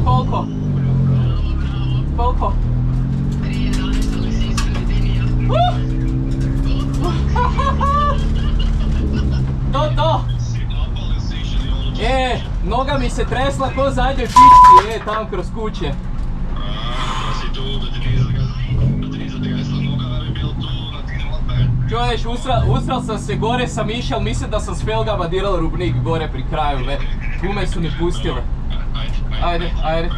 koliko? Koliko? 3.11, ali si ispred linija. To! Noga mi se tresla ko zadnjoj pički, tamo kroz kuće. Si tu, da ti nije zatresla noga, da bi bilo tu, da ti ne odpere. Čuješ, usral sam se gore sa Mišel, mislim da sam s felgama dirao rubnik gore pri kraju, gume su mi pustile. Ajde.